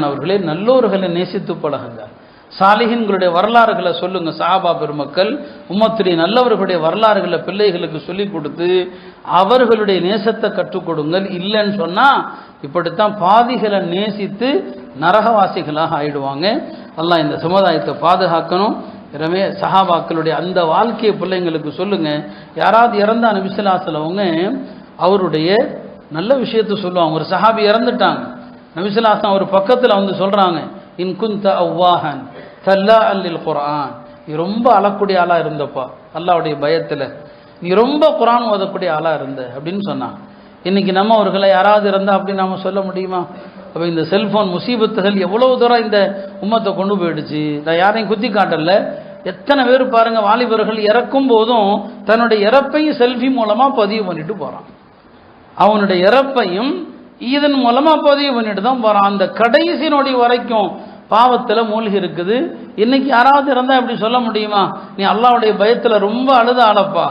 அவர்களே, நல்லோர்களை நேசித்து பழகுங்க. சாலிஹின்களுடைய வரலாறுகளை சொல்லுங்க. சஹாபா பெருமக்கள் உம்மத்துடைய நல்லவர்களுடைய வரலாறுகளை பிள்ளைகளுக்கு சொல்லிக் கொடுத்து அவர்களுடைய நேசத்தை கற்றுக் கொடுங்கள். இல்லைன்னு சொன்னா இப்படித்தான் பாதிகளை நேசித்து நரகவாசிகளாக ஆயிடுவாங்க. அல்லாஹ் இந்த சமுதாயத்தை பாதுகாக்கணும். எனவே சஹாபாக்களுடைய அந்த வாழ்க்கையை பிள்ளைங்களுக்கு சொல்லுங்க. யாராவது இறந்தா நபி ஸல்லல்லாஹு அலைஹி வஸல்லம் அவருடைய நல்ல விஷயத்தை சொல்லுவாங்க. ஒரு சஹாபி இறந்துட்டாங்க, நபி ஸல்லல்லாஹு அலைஹி வஸல்லம் ஒரு பக்கத்தில் வந்து சொல்றாங்க, இன் குன்த அவ்வாஹன் தல்லா அல்லில் குர்ஆன், நீ ரொம்ப அழக்கூடிய ஆளா இருந்தப்பா, அல்லாஹ்வுடைய பயத்தில் நீ ரொம்ப குர்ஆன் ஓதக்கூடிய ஆளா இருந்த அப்படின்னு சொன்னாங்க. இன்னைக்கு நம்ம அவர்களை யாராவது இருந்தா அப்படின்னு நாம சொல்ல முடியுமா? அப்போ இந்த செல்போன் முசீபத்துகள் எவ்வளவு தூரம் இந்த உம்மத்தை கொண்டு போயிடுச்சு. நான் யாரையும் குத்தி காட்டல. எத்தனை பேர் பாருங்க, வாலிபர்கள் இறக்கும் போதும் தன்னுடைய இறப்பையும் செல்ஃபி மூலமா பதிவு பண்ணிட்டு போறான். அவனுடைய இறப்பையும் இதன் மூலமா பதிவு பண்ணிட்டு தான் போறான். அந்த கடைசி நொடி வரைக்கும் பாவத்தில் மூழ்கி இருக்குது. இன்னைக்கு யாராவது இருந்தா இப்படி சொல்ல முடியுமா? நீ அல்லாஹ்வுடைய பயத்துல ரொம்ப அழுத ஆளப்பா,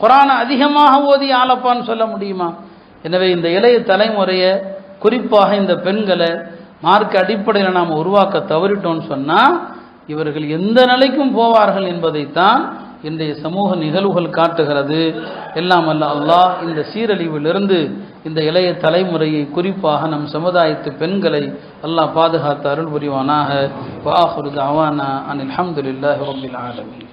குர்ஆனை அதிகமாக ஓதி ஆளப்பான்னு சொல்ல முடியுமா? எனவே இந்த இளைய தலைமுறையை, குறிப்பாக இந்த பெண்களை மார்க்க அடிப்படையில் நாம் உருவாக்க தவறிட்டோம்னு சொன்னா இவர்கள் எந்த நிலைக்கும் போவார்கள் என்பதைத்தான் இன்றைய சமூக நிகழ்வுகள் காட்டுகிறது. எல்லாம் அல்ல அல்லாஹ் இந்த சீரழிவிலிருந்து இந்த இளைய தலைமுறையை, குறிப்பாக நம் சமுதாயத்து பெண்களை அல்லாஹ் பாதுகாத்து அருள் புரிவானாக. வஆஹிரு தஅவானா அனில் ஹம்துலில்லாஹி ரப்பில் ஆலமீன்.